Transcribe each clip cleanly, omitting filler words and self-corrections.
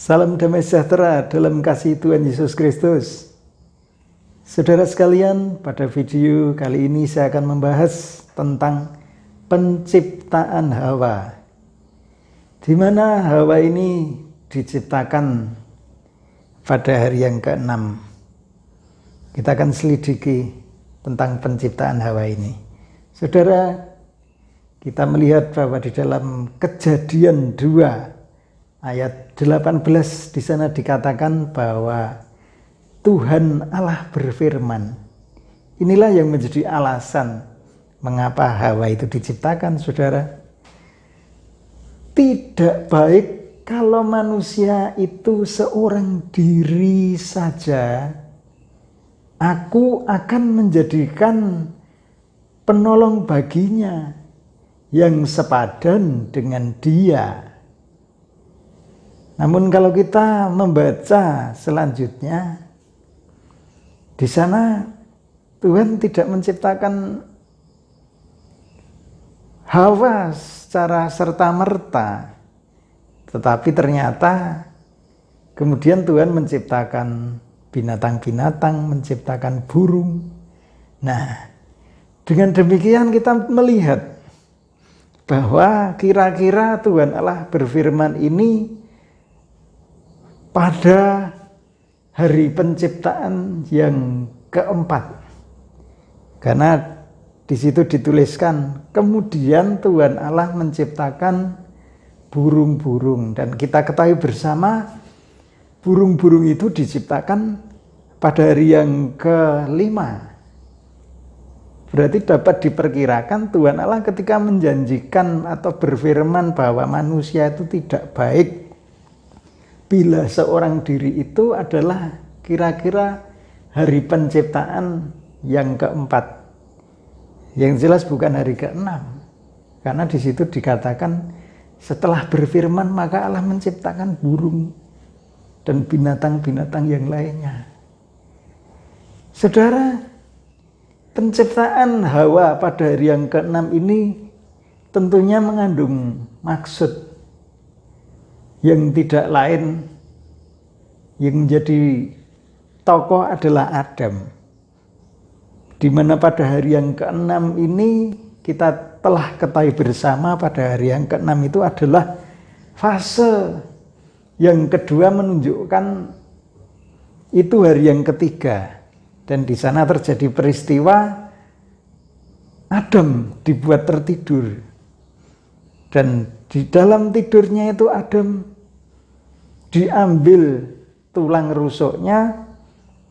Salam damai sejahtera dalam kasih Tuhan Yesus Kristus. Saudara sekalian, pada video kali ini saya akan membahas tentang penciptaan Hawa. Di mana Hawa ini diciptakan pada hari yang ke-6. Kita akan selidiki tentang penciptaan Hawa ini. Saudara, kita melihat bahwa di dalam Kejadian 2 ayat 18 di sana dikatakan bahwa Tuhan Allah berfirman. Inilah yang menjadi alasan mengapa Hawa itu diciptakan, saudara. Tidak baik kalau manusia itu seorang diri saja. Aku akan menjadikan penolong baginya yang sepadan dengan dia. Namun kalau kita membaca selanjutnya, di sana Tuhan tidak menciptakan Hawa secara serta-merta, tetapi ternyata kemudian Tuhan menciptakan binatang-binatang, menciptakan burung. Nah, dengan demikian kita melihat bahwa kira-kira Tuhan Allah berfirman ini pada hari penciptaan yang keempat. Karena di situ dituliskan, kemudian Tuhan Allah menciptakan burung-burung. Dan kita ketahui bersama, burung-burung itu diciptakan pada hari yang ke-5. Berarti dapat diperkirakan Tuhan Allah ketika menjanjikan atau berfirman bahwa manusia itu tidak baik bila seorang diri itu adalah kira-kira hari penciptaan yang keempat. Yang jelas bukan hari ke-6. Karena di situ dikatakan setelah berfirman maka Allah menciptakan burung dan binatang-binatang yang lainnya. Saudara, penciptaan Hawa pada hari yang ke-6 ini tentunya mengandung maksud yang tidak lain. Yang menjadi tokoh adalah Adam, di mana pada hari yang ke-6 ini kita telah ketahui bersama pada hari yang ke-6 itu adalah fase yang kedua, menunjukkan itu hari yang ketiga, dan di sana terjadi peristiwa Adam dibuat tertidur, dan di dalam tidurnya itu Adam diambil tulang rusuknya,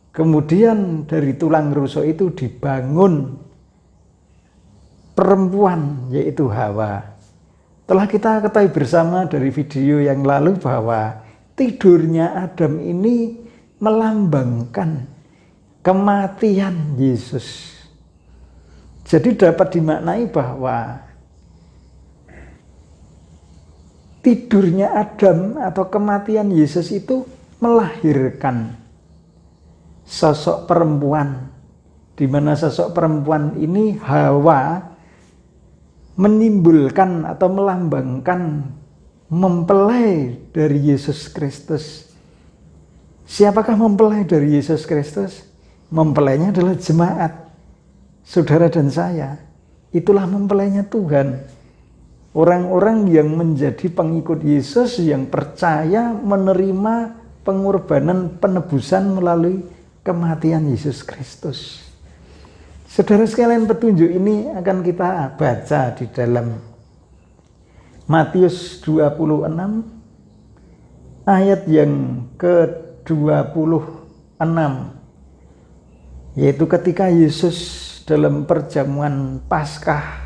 kemudian dari tulang rusuk itu dibangun perempuan, yaitu Hawa. Telah kita ketahui bersama dari video yang lalu bahwa tidurnya Adam ini melambangkan kematian Yesus. Jadi dapat dimaknai bahwa tidurnya Adam atau kematian Yesus itu melahirkan sosok perempuan, di mana sosok perempuan ini Hawa menimbulkan atau melambangkan mempelai dari Yesus Kristus. Siapakah mempelai dari Yesus Kristus? Mempelainya adalah jemaat, saudara dan saya. Itulah mempelainya Tuhan. Orang-orang yang menjadi pengikut Yesus, yang percaya menerima pengorbanan penebusan melalui kematian Yesus Kristus. Saudara sekalian, petunjuk ini akan kita baca di dalam Matius 26 ayat yang ke-26, yaitu ketika Yesus dalam perjamuan Paskah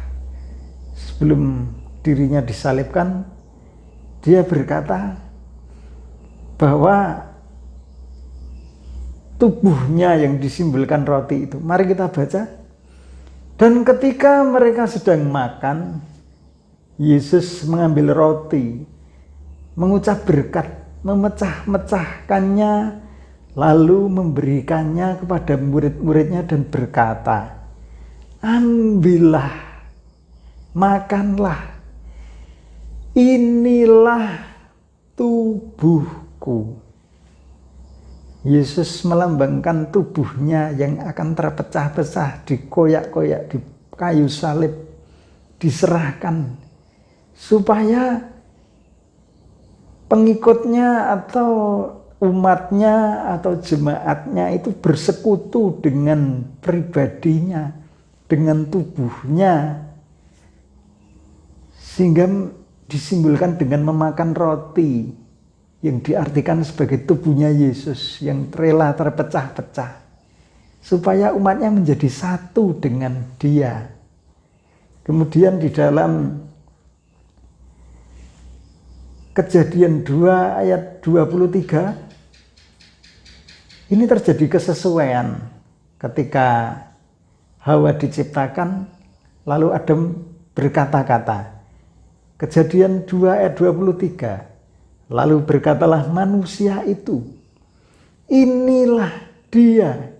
sebelum dirinya disalibkan, dia berkata bahwa tubuhnya yang disimbolkan roti itu. Mari kita baca. Dan ketika mereka sedang makan, Yesus mengambil roti, mengucap berkat, memecah-mecahkannya, lalu memberikannya kepada murid-muridnya dan berkata, ambillah, makanlah, inilah tubuhku aku. Yesus melambangkan tubuhnya yang akan terpecah-pecah, dikoyak-koyak di kayu salib, diserahkan supaya pengikutnya atau umatnya atau jemaatnya itu bersekutu dengan pribadinya, dengan tubuhnya, sehingga disimbolkan dengan memakan roti yang diartikan sebagai tubuhnya Yesus yang rela terpecah-pecah supaya umatnya menjadi satu dengan Dia. Kemudian di dalam Kejadian 2 ayat 23 ini terjadi kesesuaian ketika Hawa diciptakan lalu Adam berkata-kata. Kejadian 2 ayat 23, lalu berkatalah manusia itu, inilah dia.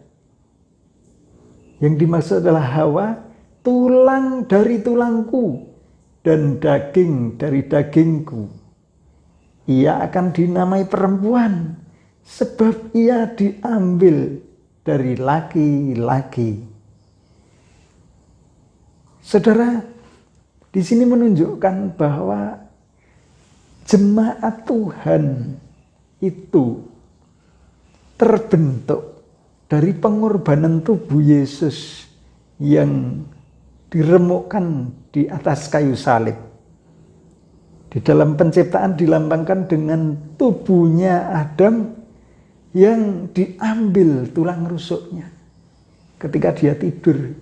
Yang dimaksud adalah Hawa, tulang dari tulangku dan daging dari dagingku. Ia akan dinamai perempuan sebab ia diambil dari laki-laki. Saudara, di sini menunjukkan bahwa jemaat Tuhan itu terbentuk dari pengorbanan tubuh Yesus yang diremukkan di atas kayu salib. Di dalam penciptaan dilambangkan dengan tubuhnya Adam yang diambil tulang rusuknya ketika dia tidur.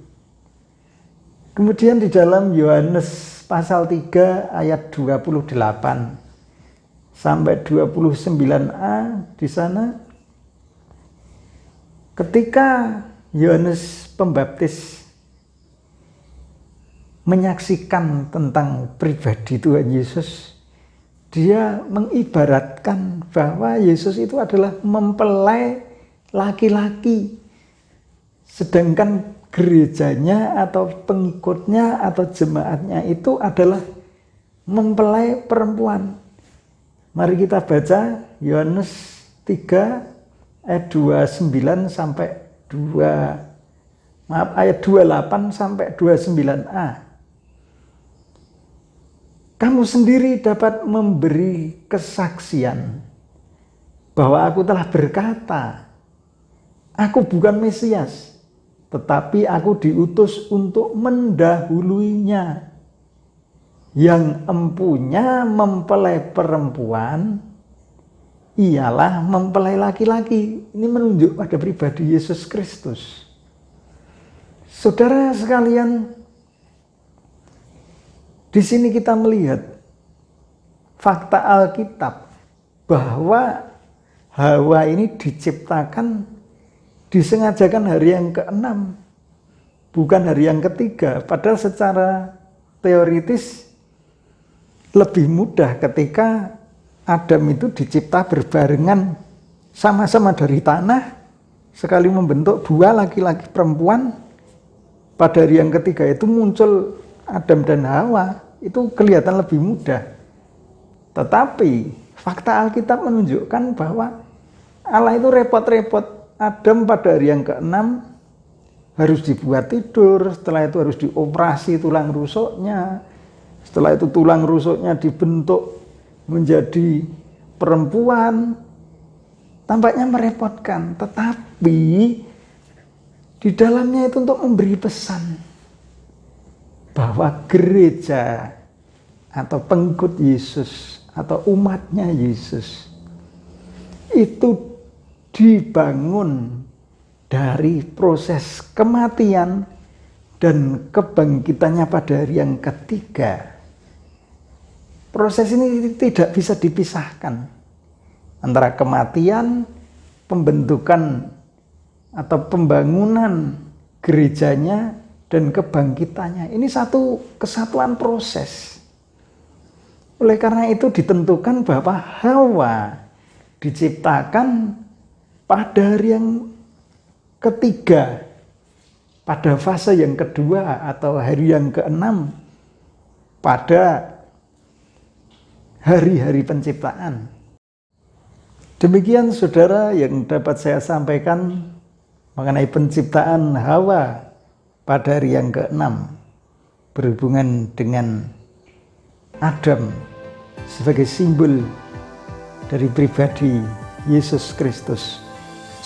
Kemudian di dalam Yohanes pasal 3 ayat 28 sampai 29a di sana, ketika Yohanes Pembaptis menyaksikan tentang pribadi Tuhan Yesus, dia mengibaratkan bahwa Yesus itu adalah mempelai laki-laki, sedangkan gerejanya atau pengikutnya atau jemaatnya itu adalah mempelai perempuan. Mari kita baca Yohanes 3 ayat 29 sampai ayat 28 sampai 29a. Kamu sendiri dapat memberi kesaksian bahwa aku telah berkata, aku bukan Mesias, tetapi aku diutus untuk mendahuluinya. Yang empunya mempelai perempuan, ialah mempelai laki-laki. Ini menunjuk pada pribadi Yesus Kristus. Saudara sekalian, di sini kita melihat fakta Alkitab bahwa Hawa ini diciptakan, disengajakan hari yang ke-6, bukan hari yang ketiga. Padahal secara teoritis lebih mudah ketika Adam itu dicipta berbarengan, sama-sama dari tanah, sekali membentuk dua laki-laki perempuan. Pada hari yang ketiga itu muncul Adam dan Hawa, itu kelihatan lebih mudah. Tetapi fakta Alkitab menunjukkan bahwa Allah itu repot-repot. Adam pada hari yang ke-6 harus dibuat tidur, setelah itu harus dioperasi tulang rusuknya, setelah itu tulang rusuknya dibentuk menjadi perempuan. Tampaknya merepotkan, tetapi di dalamnya itu untuk memberi pesan bahwa gereja atau pengikut Yesus atau umatnya Yesus itu dibangun dari proses kematian dan kebangkitannya pada hari yang ketiga. Proses ini tidak bisa dipisahkan antara kematian, pembentukan atau pembangunan gerejanya dan kebangkitannya. Ini satu kesatuan proses. Oleh karena itu ditentukan bahwa Hawa diciptakan pada hari yang ketiga, pada fase yang kedua atau hari yang ke-6, pada hari-hari penciptaan. Demikian saudara yang dapat saya sampaikan mengenai penciptaan Hawa pada hari yang ke-6 berhubungan dengan Adam sebagai simbol dari pribadi Yesus Kristus,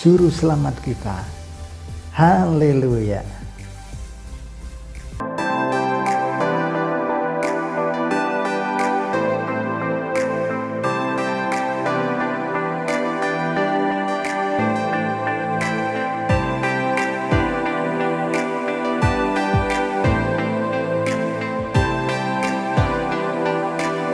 Juru Selamat kita. Haleluya.